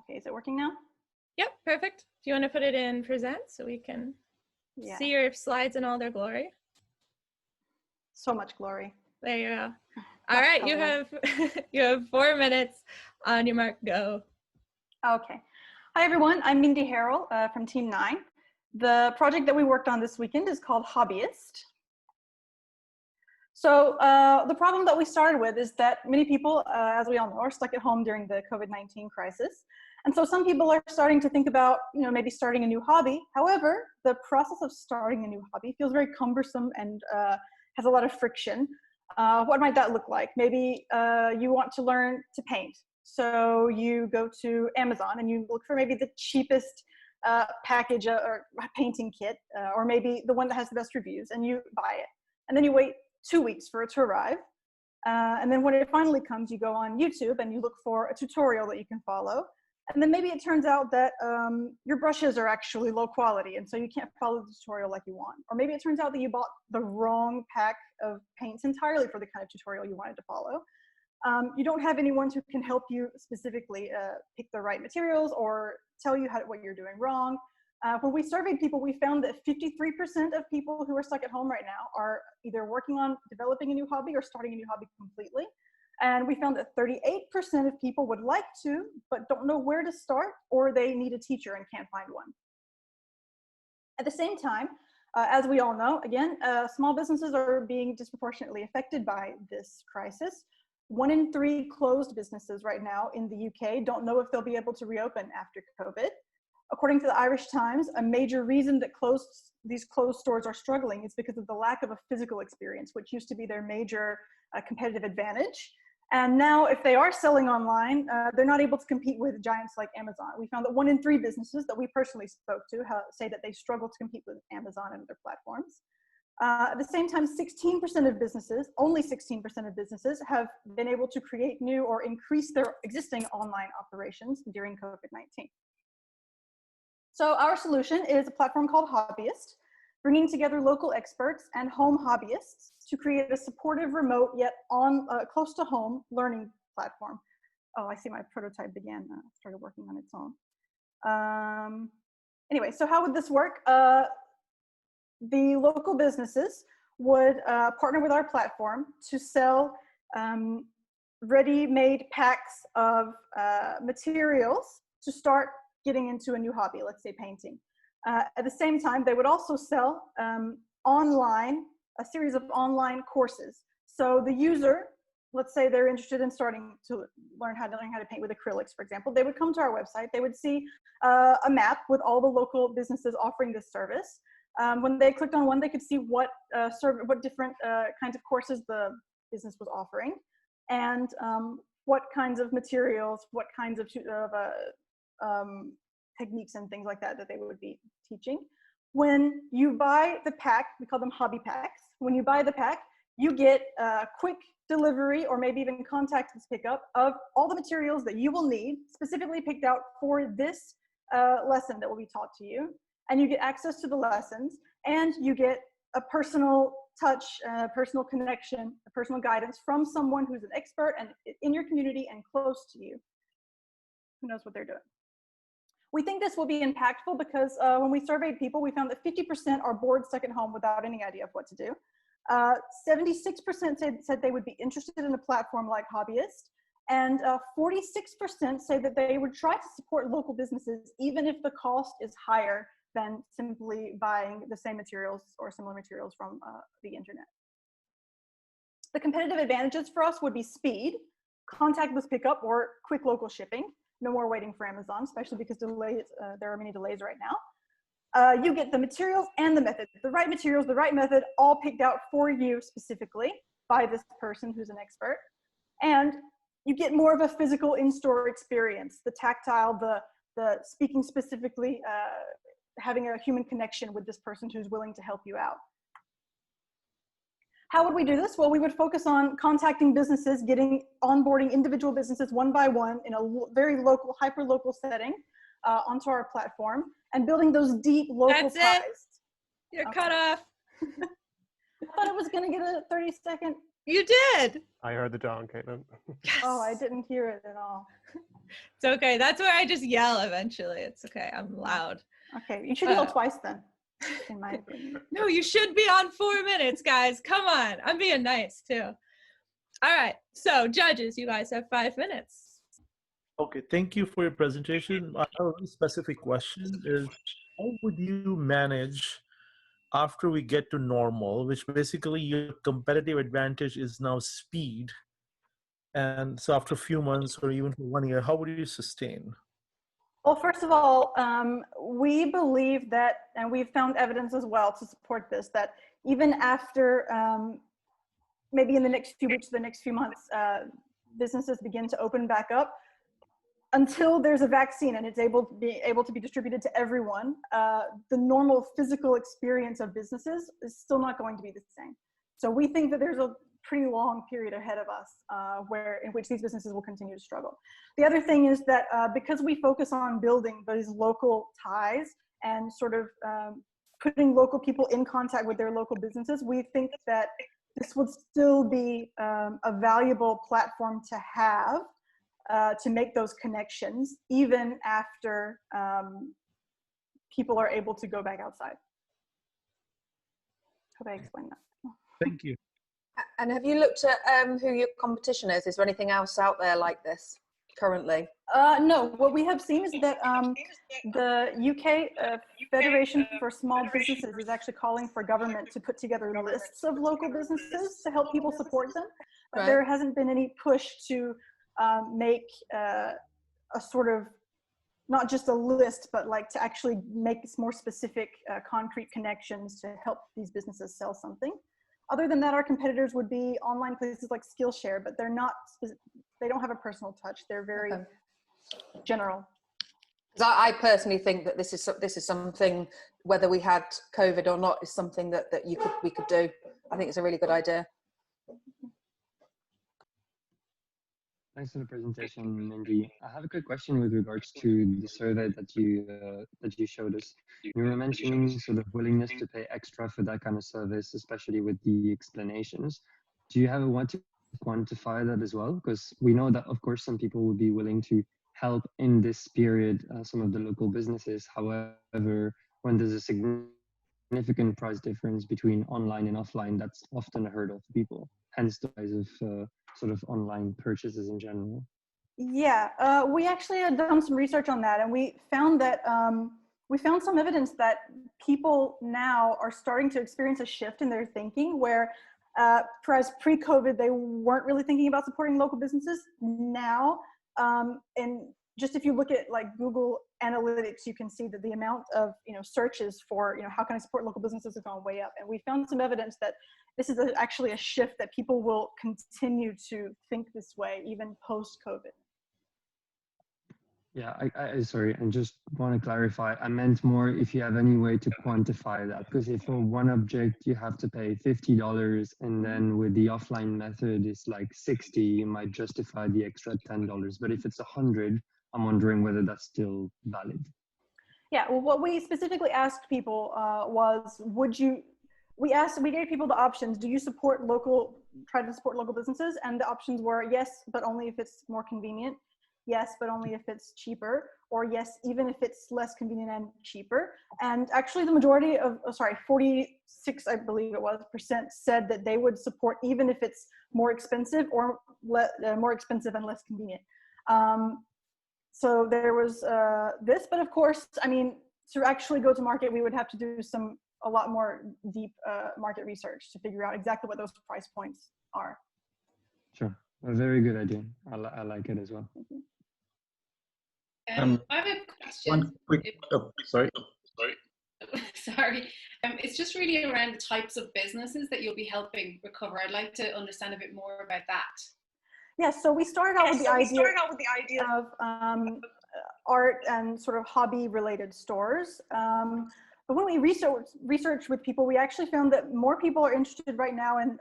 Okay, is it working now? Yep, perfect. Do you want to put it in present so we can see your slides in all their glory? So much glory. There you go. All right, you have you have 4 minutes. On your mark, go. Okay. Hi everyone, I'm Mindy Harrell from Team 9. The project that we worked on this weekend is called Hobbyist. So the problem that we started with is that many people, as we all know, are stuck at home during the COVID-19 crisis. And so some people are starting to think about, maybe starting a new hobby. However, the process of starting a new hobby feels very cumbersome and has a lot of friction. What might that look like? Maybe you want to learn to paint. So you go to Amazon and you look for maybe the cheapest package or painting kit, or maybe the one that has the best reviews, and you buy it. And then you wait 2 weeks for it to arrive. And then when it finally comes, you go on YouTube and you look for a tutorial that you can follow. And then maybe it turns out that your brushes are actually low quality, and so you can't follow the tutorial like you want. Or maybe it turns out that you bought the wrong pack of paints entirely for the kind of tutorial you wanted to follow. You don't have anyone who can help you specifically pick the right materials or tell you what you're doing wrong. When we surveyed people, we found that 53% of people who are stuck at home right now are either working on developing a new hobby or starting a new hobby completely. And we found that 38% of people would like to, but don't know where to start, or they need a teacher and can't find one. At the same time, as we all know, again, small businesses are being disproportionately affected by this crisis. 1 in 3 closed businesses right now in the UK don't know if they'll be able to reopen after COVID. According to the Irish Times, a major reason that these closed stores are struggling is because of the lack of a physical experience, which used to be their major competitive advantage. And now if they are selling online, they're not able to compete with giants like Amazon. We found that 1 in 3 businesses that we personally spoke to say that they struggle to compete with Amazon and other platforms. At the same time, 16% of businesses, only 16% of businesses have been able to create new or increase their existing online operations during COVID-19. So our solution is a platform called Hobbyist, bringing together local experts and home hobbyists to create a supportive, remote, yet close to home learning platform. Oh, I see my prototype started working on its own. Anyway, so how would this work? The local businesses would partner with our platform to sell ready-made packs of materials to start getting into a new hobby, let's say painting. At the same time, they would also sell a series of online courses. So the user, let's say they're interested in starting to learn how to paint with acrylics, for example, they would come to our website, they would see a map with all the local businesses offering this service. When they clicked on one, they could see what different kinds of courses the business was offering, and what kinds of materials, what kinds of techniques and things like that they would be teaching. When you buy the pack, we call them hobby packs. When you buy the pack, you get a quick delivery or maybe even contactless pickup of all the materials that you will need, specifically picked out for this lesson that will be taught to you. And you get access to the lessons, and you get a personal touch, a personal connection, a personal guidance from someone who's an expert and in your community and close to you, who knows what they're doing. We think this will be impactful because when we surveyed people, we found that 50% are bored, stuck at home without any idea of what to do. 76% said they would be interested in a platform like Hobbyist, and 46% say that they would try to support local businesses even if the cost is higher than simply buying the same materials or similar materials from the internet. The competitive advantages for us would be speed, contactless pickup, or quick local shipping. No more waiting for Amazon, especially because there are many delays right now. You get the materials and the method, the right materials, the right method, all picked out for you specifically by this person who's an expert. And you get more of a physical in-store experience, the tactile, the speaking specifically, having a human connection with this person who's willing to help you out. How would we do this? Well, we would focus on contacting businesses, onboarding individual businesses one by one in a very local, hyper-local setting onto our platform, and building those deep local ties. That's it. You're cut off. I thought I was going to get a 30-second. You did. I heard the dawn, Caitlin. Yes. Oh, I didn't hear it at all. It's okay. That's where I just yell eventually. It's okay. I'm loud. Okay, you should yell twice then, in my opinion. No, you should be on 4 minutes, guys. Come on. I'm being nice too. All right. So judges, you guys have 5 minutes. Okay, thank you for your presentation. I have a very specific question is, how would you manage after we get to normal, which basically your competitive advantage is now speed. And so after a few months or even for 1 year, how would you sustain? Well, first of all, we believe that, and we've found evidence as well to support this, that even after maybe in the next few weeks, the next few months, businesses begin to open back up, until there's a vaccine and it's able to be distributed to everyone, the normal physical experience of businesses is still not going to be the same. So we think that there's a pretty long period ahead of us in which these businesses will continue to struggle. The other thing is that because we focus on building those local ties and sort of putting local people in contact with their local businesses, we think that this would still be a valuable platform to have to make those connections, even after people are able to go back outside. Hope I explained that. Thank you. And have you looked at who your competition is? Is there anything else out there like this currently? No, what we have seen is that the UK Federation for Small Businesses is actually calling for government to put together lists of local businesses to help people support them. But Right. There hasn't been any push to make a sort of, not just a list, but like to actually make more specific concrete connections to help these businesses sell something. Other than that, our competitors would be online places like Skillshare, but they're not, they don't have a personal touch. They're very general. Because I personally think that this is something, whether we had COVID or not, is something that we could do. I think it's a really good idea. Thanks for the presentation, Mindy. I have a quick question with regards to the survey that you showed us. You were mentioning sort of willingness to pay extra for that kind of service, especially with the explanations. Do you have a way to quantify that as well? Because we know that, of course, some people would be willing to help in this period, some of the local businesses. However, when there's a significant price difference between online and offline, that's often a hurdle for people. Hence the rise of sort of online purchases in general. Yeah, we actually had done some research on that, and we found that we found some evidence that people now are starting to experience a shift in their thinking, where whereas pre-COVID they weren't really thinking about supporting local businesses. Now, and just if you look at like Google Analytics, you can see that the amount of searches for how can I support local businesses has gone way up, and we found some evidence that this is actually a shift that people will continue to think this way even post-COVID. Yeah, I sorry, and just want to clarify, I meant more if you have any way to quantify that, because if for one object you have to pay $50 and then with the offline method it's like 60, you might justify the extra $10. But if it's 100, I'm wondering whether that's still valid. Yeah, well, what we specifically asked people was, we gave people the options, do you try to support local businesses? And the options were yes, but only if it's more convenient. Yes, but only if it's cheaper, or yes, even if it's less convenient and cheaper. And actually the majority of, 46, I believe it was, % said that they would support even if it's more expensive or more expensive and less convenient. So there was this, but of course, I mean, to actually go to market, we would have to do a lot more deep market research to figure out exactly what those price points are. Sure, a very good idea. I like it as well. I have a question. One quick, sorry. Sorry. It's just really around the types of businesses that you'll be helping recover. I'd like to understand a bit more about that. Yeah, so we started out with the idea of art and sort of hobby-related stores. But when we researched with people, we actually found that more people are interested right now in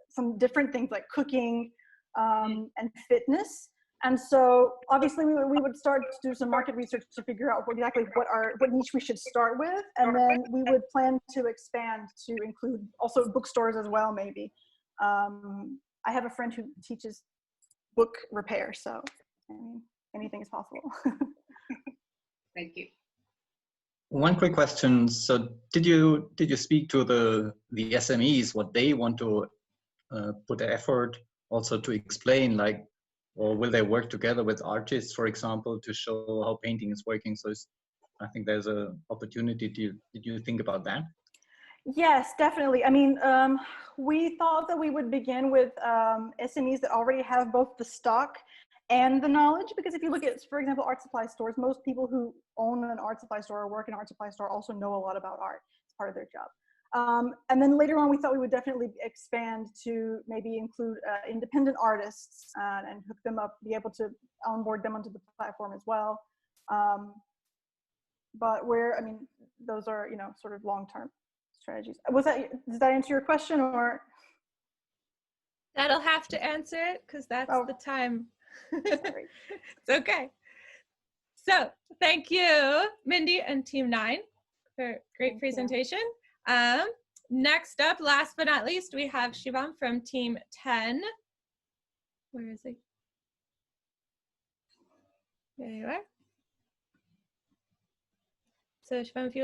some different things like cooking and fitness. And so obviously we would start to do some market research to figure out exactly what niche we should start with. And then we would plan to expand to include also bookstores as well, maybe. I have a friend who teaches book repair, so. anything is possible. Thank you. One quick question. So did you speak to the SMEs, what they want to put the effort also to explain, like, or will they work together with artists, for example, to show how painting is working? So I think there's a opportunity. Did you think about that? Yes, definitely. I mean, we thought that we would begin with SMEs that already have both the stock and the knowledge, because if you look at, for example, art supply stores, most people who own an art supply store or work in an art supply store also know a lot about art. It's part of their job. And then later on, we thought we would definitely expand to maybe include independent artists and hook them up, be able to onboard them onto the platform as well. But I mean, those are, you know, sort of long-term strategies. Does that answer your question, or? That'll have to answer it, because that's the time. Sorry. It's okay. So thank you, Mindy and Team 9 for great presentation. Next up, last but not least, we have Shivam from Team 10. Where is he? There you are. So Shivam, if you